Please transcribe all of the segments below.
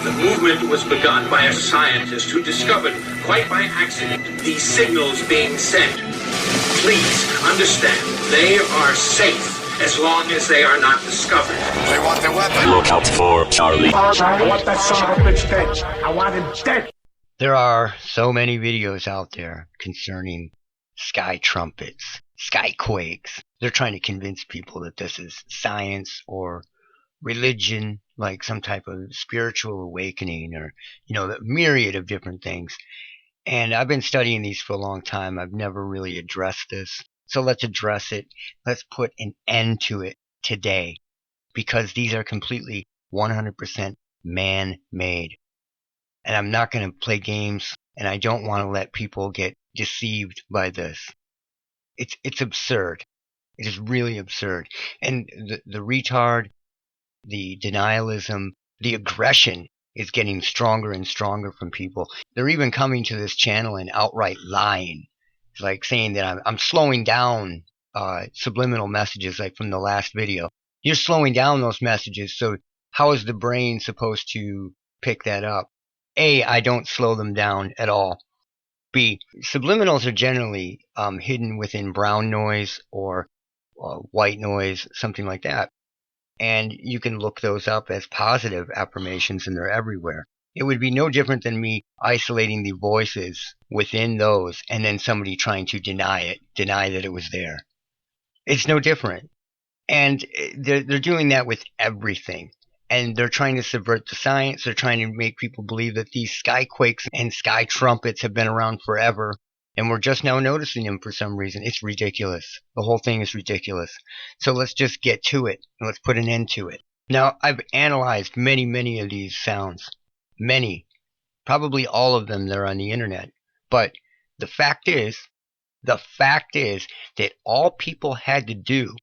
The movement was begun by a scientist who discovered, quite by accident, these signals being sent. Please understand, they are safe as long as they are not discovered. They want their weapon. Look out for Charlie. I want that son of a bitch dead. I want him dead. There are so many videos out there concerning sky trumpets, sky quakes. They're trying to convince people that this is science or religion, like some type of spiritual awakening, or, the myriad of different things. And I've been studying these for a long time. I've never really addressed this. So let's address it. Let's put an end to it today, because these are completely 100% man-made. And I'm not going to play games, and I don't want to let people get deceived by this. It's absurd. It is really absurd. And the retard, the denialism, the aggression is getting stronger and stronger from people. They're even coming to this channel and outright lying. It's like saying that I'm slowing down subliminal messages, like from the last video. You're slowing down those messages, so how is the brain supposed to pick that up? A, I don't slow them down at all. B, subliminals are generally hidden within brown noise or white noise, something like that. And you can look those up as positive affirmations, and they're everywhere. It would be no different than me isolating the voices within those and then somebody trying to deny that it was there. It's no different. And they're doing that with everything. And they're trying to subvert the science. They're trying to make people believe that these sky quakes and sky trumpets have been around forever, and we're just now noticing them for some reason. It's ridiculous. The whole thing is ridiculous. So let's just get to it, and let's put an end to it. Now, I've analyzed many of these sounds. Many. Probably all of them that are on the internet. But the fact is that all people had to do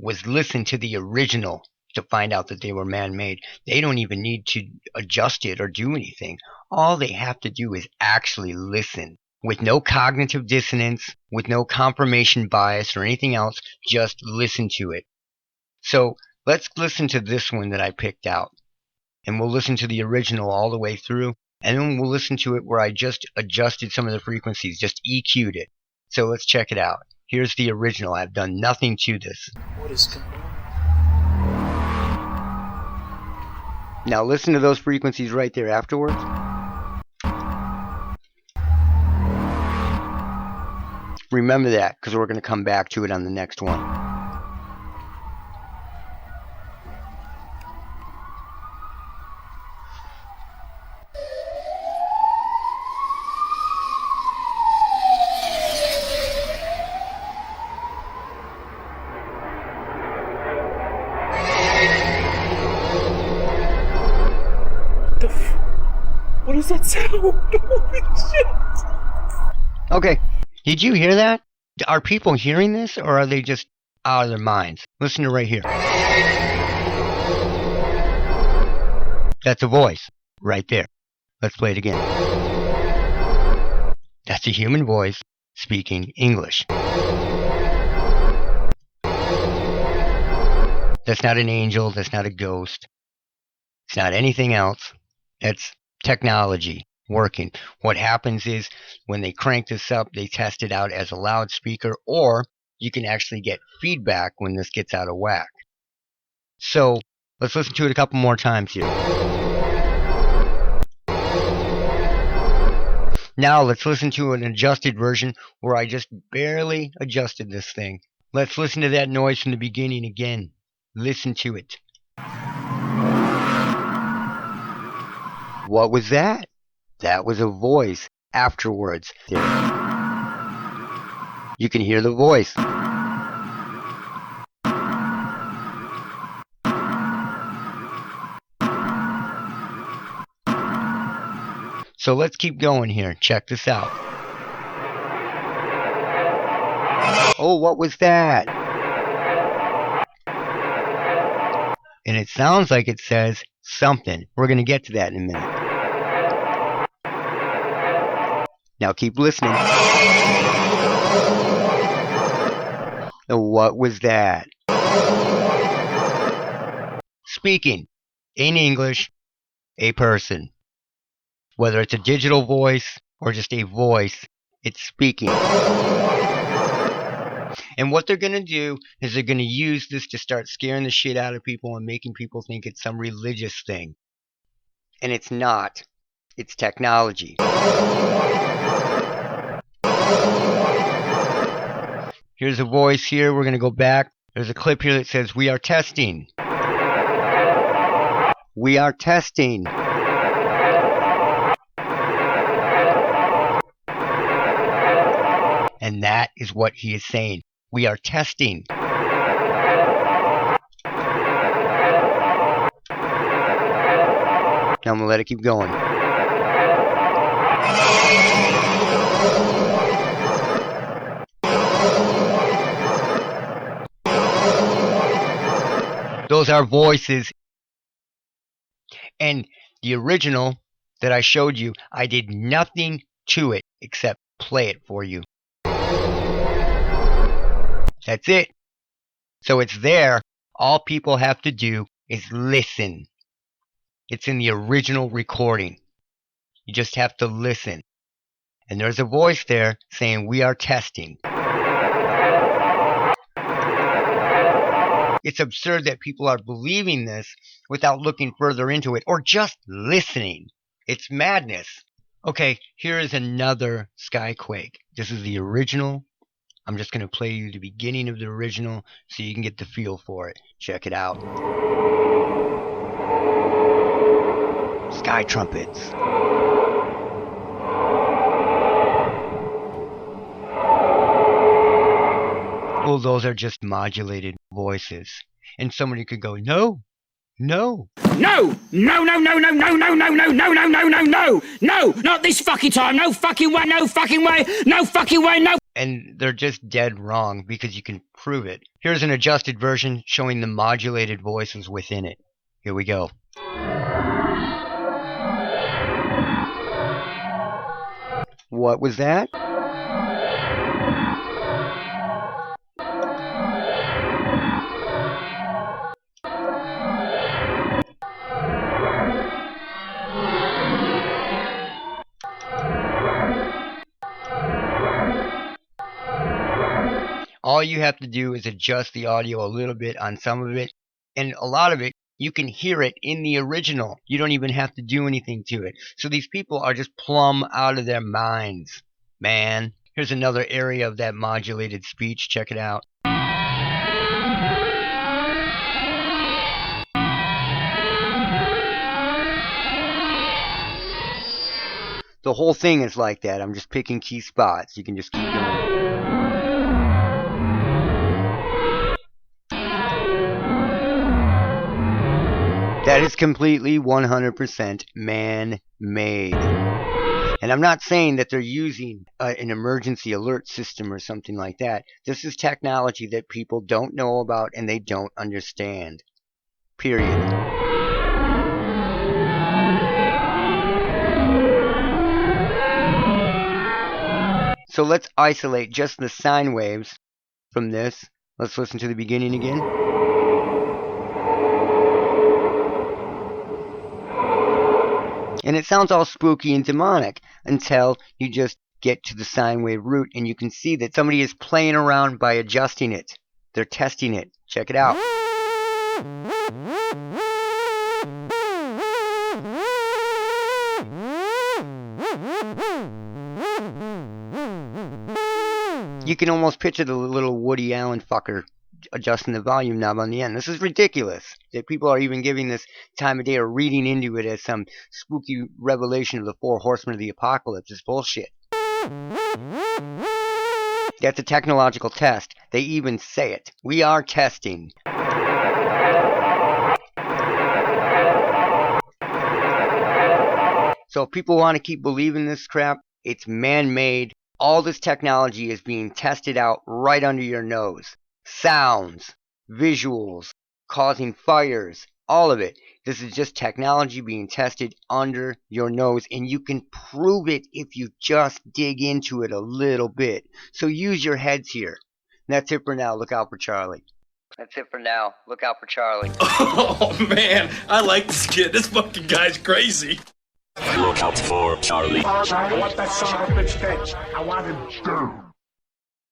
was listen to the original to find out that they were man-made. They don't even need to adjust it or do anything. All they have to do is actually listen, with no cognitive dissonance, with no confirmation bias or anything else. Just listen to it. So let's listen to this one that I picked out, and we'll listen to the original all the way through, and then we'll listen to it where I just adjusted some of the frequencies, just EQ'd it. So let's check it out. Here's the original. I've done nothing to this. What is going on? Now listen to those frequencies right there afterwards. Remember that, because we're going to come back to it on the next one. What is that sound? Holy shit! Okay, did you hear that? Are people hearing this, or are they just out of their minds? Listen to right here. That's a voice right there. Let's play it again. That's a human voice speaking English. That's not an angel. That's not a ghost. It's not anything else. That's technology working. What happens is when they crank this up, they test it out as a loudspeaker, or you can actually get feedback when this gets out of whack. So let's listen to it a couple more times here. Now let's listen to an adjusted version where I just barely adjusted this thing. Let's listen to that noise from the beginning again. Listen to it. What was that? That was a voice afterwards. There. You can hear the voice. So let's keep going here. Check this out. Oh, what was that? And it sounds like it says something. We're going to get to that in a minute. Now keep listening. What was that? Speaking in English a person. Whether it's a digital voice or just a voice, it's speaking. And what they're going to do is they're going to use this to start scaring the shit out of people and making people think it's some religious thing. And it's not. It's technology. Here's a voice here. We're going to go back. There's a clip here that says, "We are testing. We are testing." And that is what he is saying. We are testing. Now I'm going to let it keep going. Those are voices. And the original that I showed you, I did nothing to it except play it for you. That's it. So it's there. All people have to do is listen. It's in the original recording. You just have to listen. And there's a voice there saying, "We are testing." It's absurd that people are believing this without looking further into it or just listening. It's madness. Okay, here is another Skyquake. This is the original. I'm just going to play you the beginning of the original so you can get the feel for it. Check it out. Sky trumpets. Well, those are just modulated voices. And somebody could go, "No, no." No! No, no, no, no, no, no, no, no, no, no, no, no, no! No! Not this fucking time! No fucking way! No fucking way! No fucking way! No! And they're just dead wrong because you can prove it. Here's an adjusted version showing the modulated voices within it. Here we go. What was that? All you have to do is adjust the audio a little bit on some of it, and a lot of it, you can hear it in the original. You don't even have to do anything to it. So these people are just plumb out of their minds, man. Here's another area of that modulated speech. Check it out. The whole thing is like that. I'm just picking key spots. You can just keep going. That is completely 100% man-made. And I'm not saying that they're using an emergency alert system or something like that. This is technology that people don't know about and they don't understand. Period. So let's isolate just the sine waves from this. Let's listen to the beginning again. And it sounds all spooky and demonic until you just get to the sine wave root and you can see that somebody is playing around by adjusting it. They're testing it. Check it out. You can almost picture the little Woody Allen fucker adjusting the volume knob on the end. This is ridiculous that people are even giving this time of day or reading into it as some spooky revelation of the 4 horsemen of the apocalypse. It's bullshit. That's a technological test. They even say it. We are testing. So if people want to keep believing this crap, it's man-made. All this technology is being tested out right under your nose. Sounds, visuals, causing fires, all of it. This is just technology being tested under your nose, and you can prove it if you just dig into it a little bit. So use your heads here. And that's it for now. Look out for Charlie. That's it for now. Look out for Charlie. Oh man, I like this kid. This fucking guy's crazy. Look out for Charlie. I want that son of a bitch dead. I want him dead.